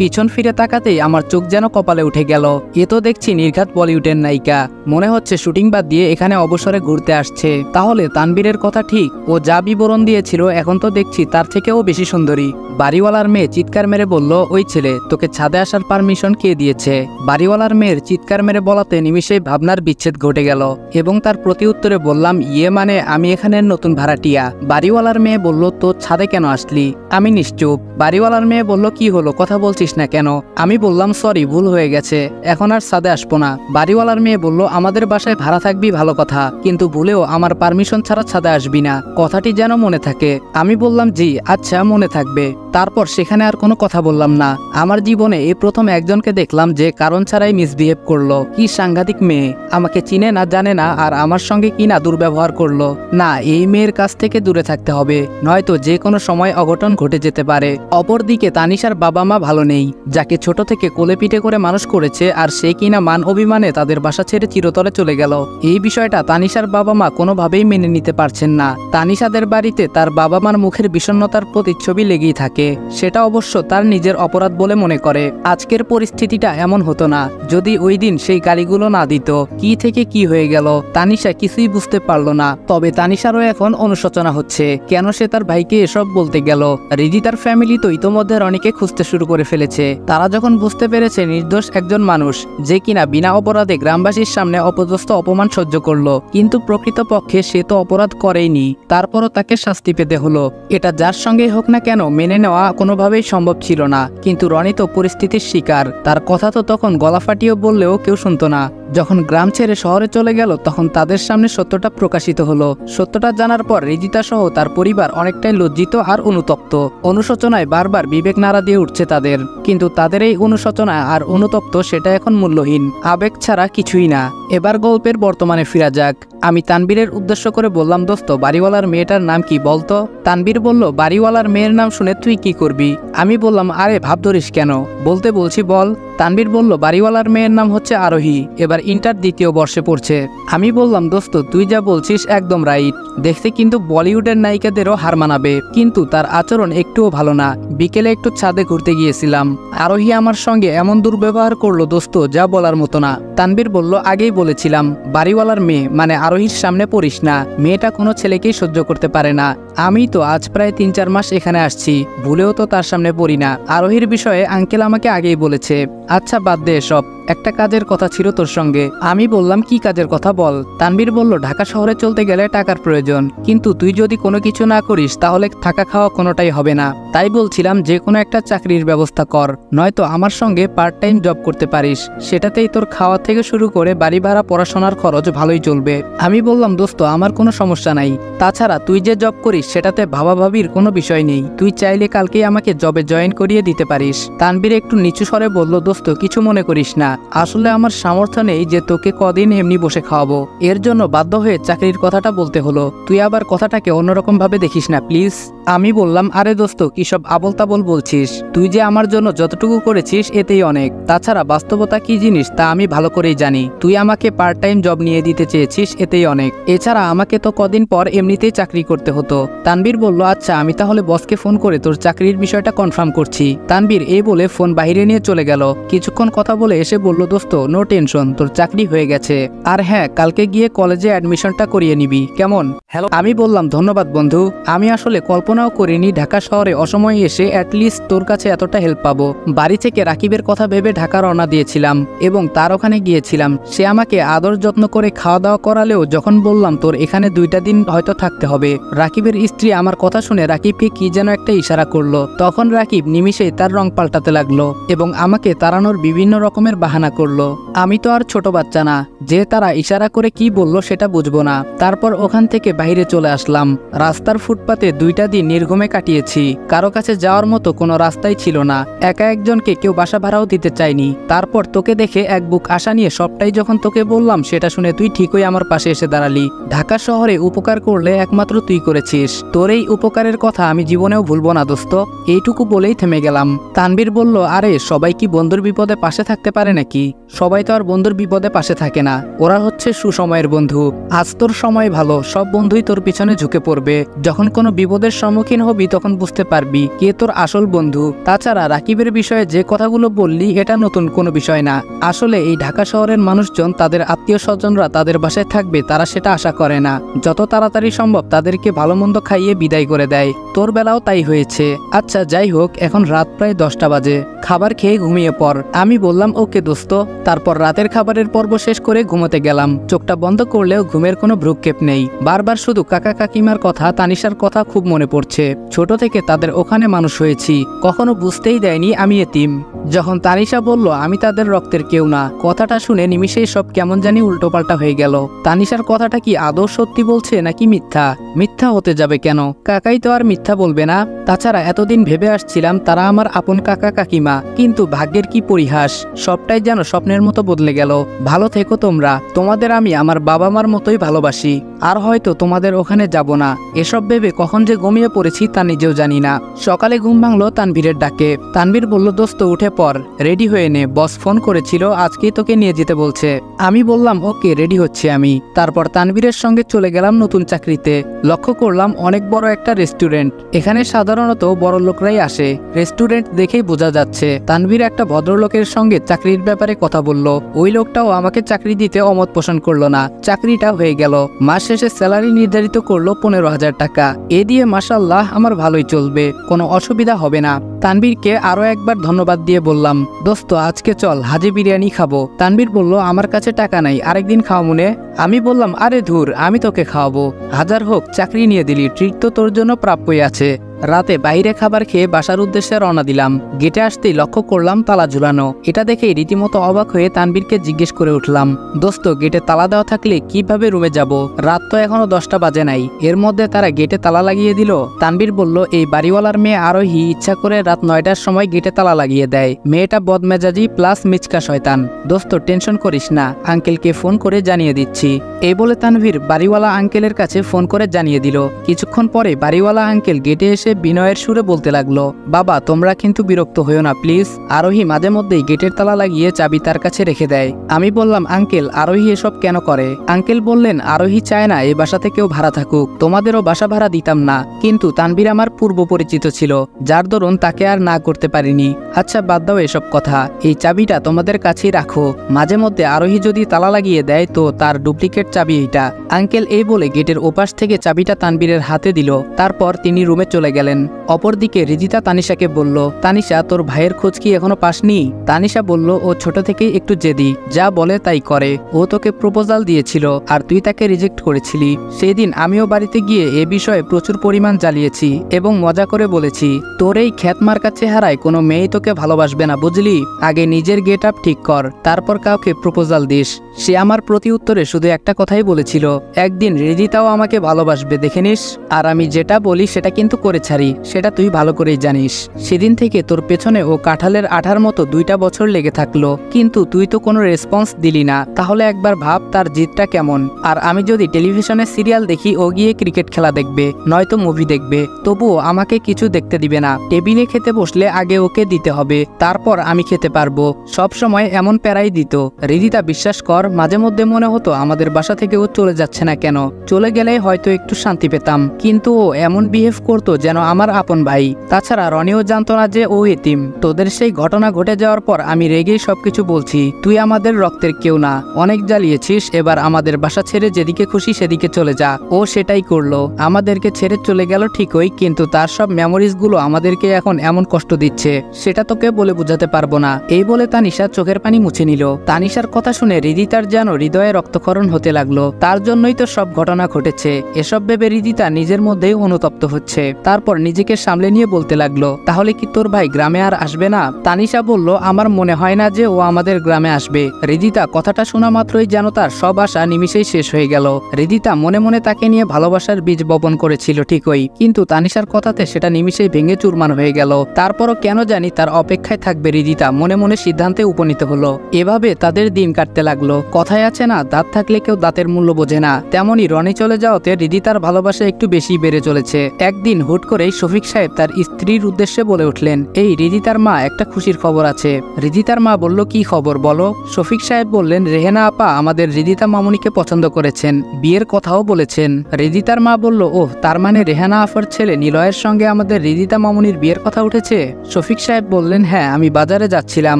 পিছন ফিরে তাকাতেই আমার চোখ যেন কপালে উঠে গেল। এ তো দেখছি নির্ঘাত বলিউডের নায়িকা, মনে হচ্ছে শুটিং বাদ দিয়ে এখানে অবসরে ঘুরতে আসছে। তাহলে তানবীরের কথা ঠিক, ও যা বিবরণ দিয়েছিল এখন তো দেখছি তার থেকেও বেশি সুন্দরী। বাড়িওয়ালার মেয়ে চিৎকার মেরে বলল, ওই ছেলে, তোকে ছাদে আসার পারমিশন কে দিয়েছে? বাড়িওয়ালার মেয়ের চিৎকার মেরে বলাতে নিমিষেই ভাবনার বিচ্ছেদ ঘটে গেল এবং তার প্রতি উত্তরে বললাম, ইয়ে মানে আমি এখানের নতুন ভাড়াটিয়া। বাড়িওয়ালার মেয়ে বলল, তো ছাদে কেন আসলি? আমি নিশ্চুপ। বাড়িওয়ালার মেয়ে বলল, কি হলো, কথা বলছিস না কেন? আমি বললাম, সরি, ভুল হয়ে গেছে, এখন আর ছাদে আসবো না। বাড়িওয়ালার মেয়ে বলল, আমাদের বাসায় ভাড়া থাকবি ভালো কথা, কিন্তু ভুলেও আমার পারমিশন ছাড়া ছাদে আসবি না, কথাটি যেন মনে থাকে। আমি বললাম, জি আচ্ছা, মনে থাকবে। তারপর সেখানে আর কোনো কথা বললাম না। আমার জীবনে এই প্রথম একজনকে দেখলাম যে কারণ ছাড়াই মিসবিহেভ করলো। কি সাংঘাতিক মেয়ে, আমাকে চিনে না, জানে না, আর আমার সঙ্গে কি না দুর্ব্যবহার করলো। না, এই মেয়ের কাছ থেকে দূরে থাকতে হবে, নয়তো যে কোনো সময় অঘটন ঘটে যেতে পারে। অপরদিকে তানিশার বাবা মা ভালো নেই, যাকে ছোট থেকে কোলে পিঠে করে মানুষ করেছে, আর সে কিনা মান অভিমানে তাদের বাসা ছেড়ে চিরতরে চলে গেল। এই বিষয়টা তানিশার বাবা মা কোনোভাবেই মেনে নিতে পারছেন না। তানিশাদের বাড়িতে তার বাবা মার মুখের বিষণ্ণতার প্রতিচ্ছবি লেগেই থাকে, সেটা অবশ্য তার নিজের অপরাধ বলে মনে করে। আজকের পরিস্থিতিটা এমন হতো না যদি ওই দিন সেই গালিগুলো না দিত। কি থেকে কি হয়ে গেল তানিশা কিছুই বুঝতে পারলো না। তবে তানিশারও এখন অনুশোচনা হচ্ছে, কেন সে তার ভাইকে এসব বলতে গেল। রিদি তার ফ্যামিলি তো ইতোমধ্যে রনিকে খুঁজতে শুরু করে ফেলেছে। তারা যখন বুঝতে পেরেছে নির্দোষ একজন মানুষ, যে কিনা বিনা অপরাধে গ্রামবাসীর সামনে অপদস্থ অপমান সহ্য করলো, কিন্তু প্রকৃতপক্ষে সে তো অপরাধ করেইনি, তারপরও তাকে শাস্তি পেতে হলো। এটা যার সঙ্গেই হোক না কেন মেনে নেওয়া কোনোভাবেই সম্ভব ছিল না। কিন্তু রনি তো পরিস্থিতির শিকার, তার কথা তো তখন গলা ফাটিয়ে বললেও কেউ শুনতো না। যখন গ্রাম ছেড়ে শহরে চলে গেল তখন তাদের সামনে সত্যটা প্রকাশিত হলো। সত্যটা জানার পর রিজিতা সহ তার পরিবার অনেকটাই লজ্জিত আর অনুতপ্ত। অনুশোচনায় বারবার বিবেক নাড়া দিয়ে উঠছে তাদের, কিন্তু তাদের এই অনুশোচনা আর অনুতপ্ত সেটা এখন মূল্যহীন, আবেগ ছাড়া কিছুই না। এবার গল্পের বর্তমানে ফিরা যাক। আমি তানবীরের উদ্দেশ্য করে বললাম, দোস্ত, বাড়িওয়ালার মেয়েটার নাম কি বলতো? তানবীর বলল, বাড়িওয়ালার মেয়ের নাম শুনে তুই কি করবি? আমি বললাম, আরে ভাব ধরিস কেন, বলতে বলছি বল। তানবীর বলল, বাড়িওয়ালার মেয়ের নাম হচ্ছে আরোহী, এবার ইন্টার দ্বিতীয় বর্ষে পড়ছে। আমি বললাম, দোস্ত, তুই যা বলছিস একদম রাইট, দেখতে কিন্তু বলিউডের নায়িকাদেরও হার মানাবে, কিন্তু তার আচরণ একটুও ভালো না। বিকেলে একটু ছাদে ঘুরতে গিয়েছিলাম, আরোহী আমার সঙ্গে এমন দুর্ব্যবহার করলো দোস্ত, যা বলার মতো না। তানবীর বলল, আগেই বলেছিলাম বাড়িওয়ালার মেয়ে মানে আরোহীর সামনে পড়িস না, মেয়েটা কোনো ছেলেকেই সহ্য করতে পারে না। আমি তো আজ প্রায় 3-4 মাস এখানে আসছি, ভুলেও তো তার সামনে পড়ি না। আরোহীর বিষয়ে আঙ্কেল আমাকে আগেই বলেছে। আচ্ছা বাদ দে এসব, একটা কাজের কথা ছিল তোর সঙ্গে। আমি বললাম, কি কাজের কথা বল। তানবীর বলল, ঢাকা শহরে চলতে গেলে টাকার প্রয়োজন, কিন্তু তুই যদি কোনো কিছু না করিস তাহলে থাকা খাওয়া কোনোটাই হবে না। তাই বলছিলাম যে কোনো একটা চাকরির ব্যবস্থা কর, নয়তো আমার সঙ্গে পার্ট টাইম জব করতে পারিস, সেটাতেই তোর খাওয়া থেকে শুরু করে বাড়ি ভাড়া পড়াশোনার খরচ ভালোই চলবে। আমি বললাম, দোস্ত, আমার কোনো সমস্যা নাই, তাছাড়া তুই যে জব করিস সেটাতে ভাবাভাবির কোনো বিষয় নেই, তুই চাইলে কালকেই আমাকে জবে জয়েন করিয়ে দিতে পারিস। তানবীর একটু নিচু স্বরে বলল, দোস্ত, কিছু মনে করিস না, আসলে আমার সামর্থ্য নেই যে তোকে কদিন এমনি বসে খাওয়াবো, এর জন্য বাধ্য হয়ে চাকরির কথাটা বলতে হলো, তুই আবার কথাটাকে অন্যরকম ভাবে দেখিস না প্লিজ। আমি বললাম, আরে দোস্ত, কি সব আবল তাবল বলছিস? তুই যে আমার জন্য যতটুকু করেছিস এতেই অনেক, তাছাড়া বাস্তবতা কি জিনিস তা আমি ভালো করেই জানি। তুই আমাকে পার্ট টাইম জব নিয়ে দিতে চেয়েছিস, এতেই অনেক। এছাড়া আমাকে তো কদিন পর এমনিতেই চাকরি করতে হতো। তানবীর বলল, আচ্ছা, আমি তাহলে বসকে ফোন করে তোর চাকরির বিষয়টা কনফার্ম করছি। তানবীর এই বলে ফোন বাইরে নিয়ে চলে গেল। কিছুক্ষণ কথা বলে এসে বলল, দোস্ত, নো টেনশন, তোর চাকরি হয়ে গেছে, আর হ্যাঁ, কালকে গিয়ে কলেজে অ্যাডমিশনটা করিয়ে নিবি, কেমন? হ্যালো। আমি বললাম, ধন্যবাদ বন্ধু, আমি আসলে কল্পনাও করিনি ঢাকা শহরে অসময়ে এসে অ্যাটলিস্ট তোর কাছে এতটা হেল্প পাবো। বাড়ি থেকে রাকিবের কথা ভেবে ঢাকা রওনা দিয়েছিলাম এবং তার ওখানে গিয়েছিলাম। সে আমাকে আদর যত্ন করে খাওয়া দাওয়া করালেও যখন বললাম তোর এখানে 2টা দিন হয়তো থাকতে হবে, রাকিবের স্ত্রী আমার কথা শুনে রাকিবকে কি যেন একটা ইশারা করলো। তখন রাকিব নিমিষেই তার রং পাল্টাতে লাগলো এবং আমাকে তাড়ানোর বিভিন্ন রকমের বাহানা করলো। আমি তো আর ছোট বাচ্চা না যে তারা ইশারা করে কি বলল সেটা বুঝবো না। তারপর ওখান থেকে বাইরে চলে আসলাম। রাস্তার ফুটপাতে 2টা দিন নির্ঘুমে কাটিয়েছি, কারো কাছে যাওয়ার মতো কোনো রাস্তাই ছিল না, একা একজনকে কেউ বাসা ভাড়াও দিতে চাইনি। তারপর তোকে দেখে এক বুক আশা নিয়ে সবটাই যখন তোকে বললাম সেটা শুনে তুই ঠিকই আমার পাশে এসে দাঁড়ালি। ঢাকা শহরে উপকার করলে একমাত্র তুই করেছিস, তোর এই উপকারের কথা আমি জীবনেও ভুলবো না দোস্ত। এইটুকু বলেই থেমে গেলাম। তানবীর বলল, আরে সবাই কি বন্ধুর বিপদে পাশে থাকতে পারে নাকি? সবাই তো আর বন্ধুর বিপদে পাশে থাকে না। না, ওরা হচ্ছে সুসময়ের বন্ধু। আজ তোর সময় ভালো, সব বন্ধুই তোর পিছনে ঝুঁকে পড়বে। যখন কোনো বিপদের সম্মুখীন হবি তখন বুঝতে পারবি কে তোর আসল বন্ধু। তাছাড়া রাকিবের বিষয়ে যে কথাগুলো বললি এটা নতুন কোনো বিষয় না। আসলে এই ঢাকা শহরের মানুষজন তাদের আত্মীয় স্বজনরা তাদের বাসায় থাকবে তারা সেটা আশা করে না। যত তাড়াতাড়ি সম্ভব তাদেরকে ভালো মন্দ খাইয়ে বিদায় করে দেয়। তোর বেলাও তাই হয়েছে। আচ্ছা যাই হোক, এখন রাত প্রায় 10টা বাজে, খাবার খেয়ে ঘুমিয়ে পড়। আমি বললাম ওকে দোস্ত। তারপর রাতের খাবারের পর্ব শেষ করে ঘুমোতে গেলাম। চোখটা বন্ধ করলেও ঘুমের কোনো ভ্রুক্ষেপ নেই। বারবার শুধু কাকা কাকিমার কথা, তানিশার কথা খুব মনে পড়ছে। ছোট থেকে তাদের ওখানে মানুষ হয়েছি, কখনো বুঝতেই দেয়নি আমি এতিম। যখন তানিশা বলল আমি তাদের রক্তের কেউ না, কথাটা শুনে নিমিষেই সব কেমন জানি উল্টোপাল্টা হয়ে গেল। তানিশার কথাটা কি আদৌ সত্যি বলছে নাকি মিথ্যা? মিথ্যা হতে যাবে কেন, কাকাই তো আর মিথ্যা বলবে না। তাছাড়া এতদিন ভেবে আসছিলাম তারা আমার আপন কাকা কাকিমা, কিন্তু ভাগ্যের কি পরিহাস, সবটাই যেন স্বপ্নের মতো বদলে গেল। ভালো থেকো তোমরা, তোমাদের আমি আমার বাবা মার মতোই ভালোবাসি। আর হয়তো তোমাদের ওখানে যাব না। এসব ভেবে কখন যে ঘুমিয়ে পড়েছি তা নিজেও জানি না। সকালে ঘুম ভাঙলো তানভীরের ডাকে। তানভীর বলল দোস্ত উঠে পর, রেডি হয়ে নে, বস ফোন করেছিল, আজকেই তোকে নিয়ে যেতে বলছে। আমি বললাম ওকে, রেডি হচ্ছি আমি। তারপর তানভীরের সঙ্গে চলে গেলাম নতুন চাকরিতে। লক্ষ্য করলাম অনেক বড় একটা রেস্টুরেন্ট। এখানে সাধারণত বড় লোকরাই আসে, রেস্টুরেন্ট দেখেই বোঝা যাচ্ছে। তানভীর একটা ভদ্রলোকের সঙ্গে চাকরির ব্যাপারে কথা বলল। ওই লোকটাও আমাকে চাকরি দিতে অমত পোষণ করলো না। চাকরিটা হয়ে গেল। মাস শেষে স্যালারি নির্ধারিত করলো 15,000 টাকা। এ দিয়ে মাশাআল্লাহ আমার ভালোই চলবে, কোনো অসুবিধা হবে না। তানভীরকে আরো একবার ধন্যবাদ দিয়ে বললাম দোস্ত আজকে চল হাজি বিরিয়ানি খাবো। তানভীর বলল আমার কাছে টাকা নাই, আরেকদিন খাও মনে। আমি বললাম আরে ধুর, আমি তোকে খাওয়াবো। হাজার হোক চাকরি নিয়ে দিলি, ট্রিট তো তোর জন্য প্রাপ্যই আছে। রাতে বাইরে খাবার খেয়ে বাসার উদ্দেশ্যে রওনা দিলাম। গেটে আসতেই লক্ষ্য করলাম তালা ঝুলানো। এটা দেখে রীতিমতো অবাক হয়ে তানভীরকে জিজ্ঞেস করে উঠলাম দোস্ত গেটে তালা দেওয়া থাকলে কিভাবে রুমে যাব? রাত তো এখনো 10টা বাজে নাই, এর মধ্যে তারা গেটে তালা লাগিয়ে দিল। তানভীর বলল এই বাড়িওয়ালার মেয়ে আরোহী ইচ্ছা করে রাত 9টার সময় গেটে তালা লাগিয়ে দেয়। মেয়েটা বদমেজাজি প্লাস মিচকা শয়তান। দোস্ত টেনশন করিস না, আঙ্কেলকে ফোন করে জানিয়ে দিচ্ছি। এই বলে তানভীর বাড়িওয়ালা আঙ্কেলের কাছে ফোন করে জানিয়ে দিল। কিছুক্ষণ পরে বাড়িওয়ালা আঙ্কেল গেটে এসে বিনয়ের সুরে বলতে লাগলো বাবা তোমরা কিন্তু বিরক্ত হইও না প্লিজ। আরোহী মাঝে মধ্যেই গেটের তালা লাগিয়ে চাবি তার কাছে রেখে দেয়। আমি বললাম আঙ্কেল আরোহী এসব কেন করে? আঙ্কেল বললেন আরোহী চায় না এই বাসা থেকেও ভাড়া থাকুক, তোমাদেরও বাসা ভাড়া দিতাম না, কিন্তু তানভীর আমার পূর্ব পরিচিত ছিল, যার দরুন তাকে আর না করতে পারিনি। আচ্ছা বাদ দাও এসব কথা, এই চাবিটা তোমাদের কাছেই রাখো, মাঝে মধ্যে আরোহী যদি তালা লাগিয়ে দেয় তো তার ডুপ্লিকেট চাবি এইটা। আঙ্কেল এই বলে গেটের ওপাশ থেকে চাবিটা তানভীরের হাতে দিল। তারপর তিনি রুমে চলে গেলেন। অপরদিকে রিজিতা তানিশাকে বলল তানিশা তোর ভাইয়ের খোঁজ কি এখনো পাসনি? তানিশা বলল ও ছোট থেকেই একটু জেদি, যা বলে তাই করে। ও তোকে প্রপোজাল দিয়েছিল আর তুই তাকে রিজেক্ট করেছিলি। সেদিন আমিও বাড়িতে গিয়ে এ বিষয়ে প্রচুর পরিমাণ জ্বালিয়েছি এবং মজা করে বলেছি তোর এই খ্যাতমার্কা চেহারায় কোনো মেয়ে তোকে ভালোবাসবে না বুঝলি। আগে নিজের গেট আপ ঠিক কর, তারপর কাউকে প্রপোজাল দিস। সে আমার প্রতি উত্তরে শুধু একটা কথাই বলেছিল একদিন রিজিতাও আমাকে ভালোবাসবে দেখে নিস। আর আমি যেটা বলি সেটা কিন্তু করে ছাড়ি, সেটা তুই ভালো করেই জানিস। সেদিন থেকে তোর পেছনে ও কাঁঠালের আঠার মতো 2টা বছর লেগে থাকলো, কিন্তু তুই তো কোনো রেসপন্স দিলি না। তাহলে একবার ভাব তার জিতটা কেমন। আর আমি যদি টেলিভিশনে সিরিয়াল দেখি ও গিয়ে ক্রিকেট খেলা দেখবে, নয়তো মুভি দেখবে, তবুও আমাকে কিছু দেখতে দিবে না। টেবিলে খেতে বসলে আগে ওকে দিতে হবে, তারপর আমি খেতে পারবো। সব সময় এমন প্যারাই দিত। রিদিতা বিশ্বাস কর মাঝে মধ্যে মনে হতো আমাদের বাসা থেকে ও চলে যাচ্ছে না কেন, চলে গেলে হয়তো একটু শান্তি পেতাম, কিন্তু ও এমন বিহেভ করতো যেন আমার আপন ভাই। তাছাড়া রনিও জানতো না যে ও এতিম। তোদের সেই ঘটনা ঘটে যাওয়ার পর আমি রেগেই সবকিছু বলছি, তুই আমাদের রক্তের কেউ না, অনেক জ্বালিয়েছিস, এবার আমাদের বাসা ছেড়ে যেদিকে খুশি সেদিকে চলে যা। ও সেটাই করলো, আমাদেরকে ছেড়ে চলে গেল ঠিকই, কিন্তু তার সব মেমোরিজ গুলো আমাদেরকে এখন এমন কষ্ট দিচ্ছে সেটা তোকে বলে বোঝাতে পারবো না। এই বলে তানিশা চোখের পানি মুছে নিল। তানিশার কথা শুনে রিদিতার যেন হৃদয়ে রক্তক্ষরণ হতে লাগলো। তার জন্যই তো সব ঘটনা ঘটেছে। এসব ভেবে রিদিতা নিজের মধ্যেই অনুতপ্ত হচ্ছে। তারপর নিজেকে সামলে নিয়ে বলতে লাগলো তাহলে কি তোর ভাই গ্রামে আর আসবে না? তানিশা বলল আমার মনে হয় না যে ও আমাদের গ্রামে আসবে। রিদিতা কথাটা শোনা মাত্রই যেন তার সব আশা নিমিষেই শেষ হয়ে গেল। রিদিতা মনে মনে তাকে নিয়ে ভালোবাসার বীজ বপন করেছিল ঠিকই, কিন্তু তানিশার কথাতে সেটা নিমিষেই ভেঙে চুরমার হয়ে গেল। তারপরও কেন জানি তার অপেক্ষায় থাকবে রিদিতা মনে মনে সিদ্ধান্তে উপনীত হলো। এভাবে তাদের দিন কাটতে লাগলো। কথায় আছে না, দাঁত থাকলে কেউ দাঁতের মূল্য বোঝে না, তেমনি রনি চলে যাওয়াতে রিদিতার ভালোবাসা একটু বেশি বেড়ে চলেছে। একদিন হুট করেই শফিক সাহেব তার স্ত্রীর উদ্দেশ্যে বলে উঠলেন, এই রিদিতার মা, একটা খুশির খবর আছে। রিদিতার মা বলল, কি খবর বলো। শফিক সাহেব বললেন, রেহেনা আপা আমাদের রিদিতা মামুনিকে পছন্দ করেছেন, বিয়ের কথাও বলেছেন। রিদিতার মা বলল, ওহ, তার মানে রেহানা আফার ছেলে নিলয়ের সঙ্গে আমাদের রিদিতা মামুনির বিয়ের কথা উঠেছে। শফিক সাহেব বললেন, হ্যাঁ, আমি বাজারে যাচ্ছিলাম,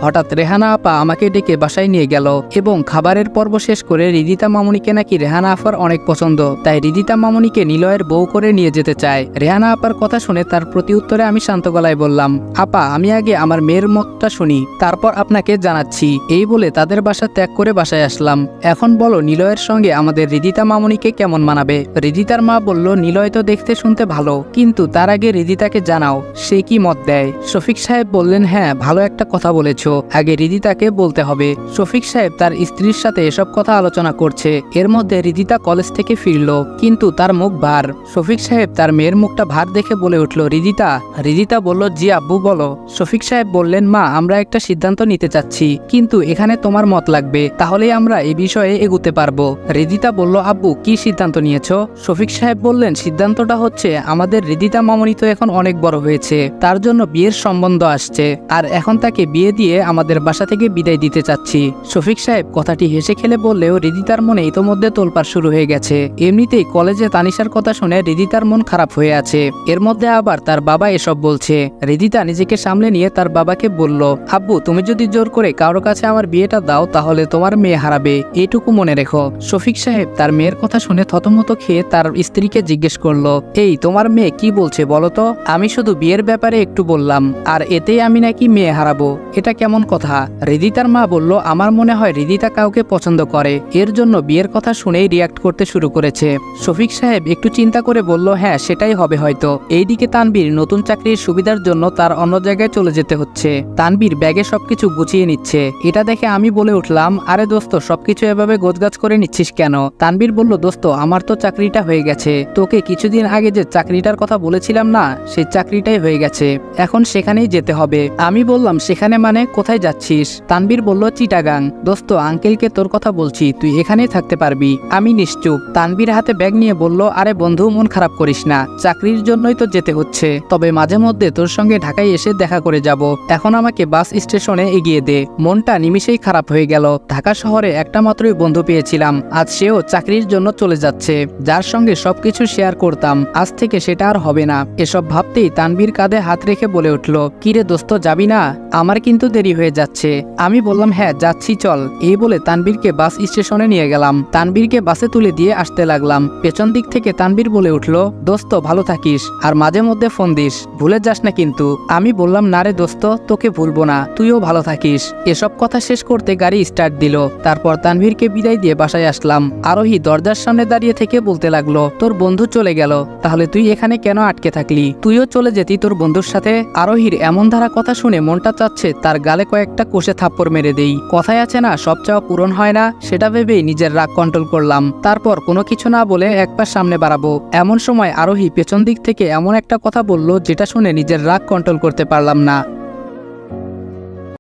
হঠাৎ রেহানা আপা আমাকে ডেকে বাসায় নিয়ে গেল এবং খাবারের পর্ব শেষ করে রিদিতা মামুনিকে নাকি রেহানা আফার অনেক পছন্দ, তাই রিদিতা মামুনিকে নিলয়ের বউ করে নিয়ে যেতে চায়। রেহানা আপার কথা শুনে তার প্রতি উত্তরে আমি শান্ত গলায় বললাম, আপা আমি আগে আমার মেয়ের মতটা শুনি, তারপর আপনাকে জানাচ্ছি। এই বলে তাদের বাসা ত্যাগ করে বাসায় আসলাম। এখন বলো, নিলয়ের সঙ্গে আমাদের রিদিতা মামুনিকে কেমন মানাবে। রিদিতার মা বলল, নিলয় তো দেখতে শুনতে ভালো, কিন্তু তার আগে রিদিতাকে জানাও সে কি মত দেয়। শফিক সাহেব বললেন, হ্যাঁ, ভালো একটা কথা বলেছ, আগে রিদিতাকে বলতে হবে। শফিক সাহেব তার স্ত্রীর সাথে এসব কথা আলোচনা করছে। এর মধ্যে রিদিতা কলেজ থেকে ফিরল, কিন্তু তার মুখ ভার। শফিক সাহেব তার মেয়ের মুখটা ভার দেখে বলে উঠল, রিদিতা। রিদিতা বলল, জি আব্বু বলো। শফিক সাহেব বললেন, মা আমরা একটা সিদ্ধান্ত নিতে চাচ্ছি, কিন্তু এখানে তোমার মত লাগবে, তাহলেই আমরা এই বিষয়ে এগুতে পারবো। রিদিতা বলল, আব্বু কি সিদ্ধান্ত নিয়েছো। শফিক সাহেব বললেন, সিদ্ধান্তটা হচ্ছে আমাদের রিদিতা মামুনি তো এখন অনেক বড় হয়েছে, তার জন্য বিয়ের সম্বন্ধ আসছে, আর এখন তাকে বিয়ে দিয়ে আমাদের বাসা থেকে বিদায় দিতে চাচ্ছি। শফিক সাহেব কথাটি হেসে খেলে বললেও রিদিতার মনে ইতোমধ্যে তোলপাড় শুরু হয়ে গেছে। এমনিতেই কলেজে তানিশার কথা শুনে রিদিতার মন খারাপ হয়ে আছে, এর মধ্যে আবার তার বাবা এসব বলছে। রিদিতা নিজেকে সামলে নিয়ে তার বাবাকে বলল, আব্বু তুমি যদি জোর করে কারো কাছে আমার বিয়েটা দাও তাহলে তোমার মেয়ে হারাবে, এইটুকু মনে রেখো। শফিক সাহেব তার মেয়ের কথা শুনে থতমত খেয়ে তার স্ত্রীকে জিজ্ঞেস করলো, এই তোমার মেয়ে কি বলছে বলো তো। আমি শুধু বিয়ের ব্যাপারে একটু বললাম, আর এতেই আমি নাকি মেয়ে হারাবো, এটা কেমন কথা। রিদিতার মা বলল, আমার মনে হয় রিদিতা কাউকে পছন্দ করে, এর জন্য বিয়ের কথা শুনেই রিয়াক্ট করতে শুরু করেছে। শফিক সাহেব একটু চিন্তা করে বলল, হ্যাঁ সেটাই হবে হয়তো। এইদিকে তানবীর নতুন চাকরির সুবিধার জন্য তার অন্য জায়গায় চলে যেতে হচ্ছে। তানবীর ব্যাগে সবকিছু গুছিয়ে নিচ্ছে। এটা দেখে আমি বলে উঠলাম, আরে দোস্ত সবকিছু এভাবে গোছগাছ করে নিচ্ছিস কেন। তানবীর বলল, দোস্ত আমার তো চাকরিটা হয়ে গেছে, তোকে কিছুদিন আগে যে চাকরিটার কথা বলেছিলাম না, সেই চাকরিটাই হয়ে গেছে, এখন সেখানেই যেতে হবে। আমি বললাম, সেখানে মানে কোথায় যাচ্ছিস। তানবীর বলল, চিটাগাং। দোস্ত আঙ্কেলকে তোর কথা বলছি, তুই এখানেই থাকতে পারবি। আমি নিশ্চুপ। তানবীর হাতে ব্যাগ নিয়ে বলল, আরে বন্ধু মন খারাপ করিস না, চাকরির জন্যই তো যেতে হচ্ছে, তবে মাঝে মধ্যে তোর সঙ্গে ঢাকায় এসে দেখা করে যাব। এখন আমাকে বাস স্টেশনে এগিয়ে দে। মনটা নিমিষেই খারাপ হয়ে গেল। ঢাকা শহরে একটা মাত্রই বন্ধু পেয়েছিলাম, আজ সেও চাকরির জন্য চলে যাচ্ছে, যার সঙ্গে সবকিছু শেয়ার করতাম, আজ থেকে সেটা আর হবে না। এসব ভাবতেই তানবীর কাঁধে হাত রেখে বলে উঠল, কিরে দোস্ত যাবি না, আমার কিন্তু দেরি হয়ে যাচ্ছে। আমি বললাম, হ্যাঁ যাচ্ছি চল। এই বলে তানবীরকে বাস স্টেশনে নিয়ে গেলাম। তানবীরকে বাসে তুলে দিয়ে আসতে লাগলাম। পেছন দিক থেকে তানবীর বলে উঠল, দোস্ত ভালো থাকিস, আর মাঝে মধ্যে ফোন দিস, ভুলে যাস না কিন্তু। আমি বললাম, না রে দোস্ত, তোকে ভুলবো না, তুইও ভালো থাকিস। এসব কথা শেষ করতে গাড়ি স্টার্ট দিল। তারপর তানভীরকে বিদায় দিয়ে বাসায় আসলাম। আরোহী দরজার সামনে দাঁড়িয়ে থেকে বলতে লাগলো, তোর বন্ধু চলে গেল, তাহলে তুই এখানে কেন আটকে থাকলি, তুইও চলে যেতি তোর বন্ধুর সাথে। আরোহীর এমন ধারা কথা শুনে মনটা চাচ্ছে তার গালে কয়েকটা কষে থাপ্পড় মেরে দেই। কথায় আছে না, সব চাওয়া পূরণ হয় না, সেটা ভেবেই নিজের রাগ কন্ট্রোল করলাম। তারপর কোনো কিছু না বলে এক পা সামনে বাড়াবো, এমন সময় আরোহী পেছন দিক থেকে এমন একটা কথা বলল যেটা শুনে নিজের রাগ কন্ট্রোল করতে পারলাম না।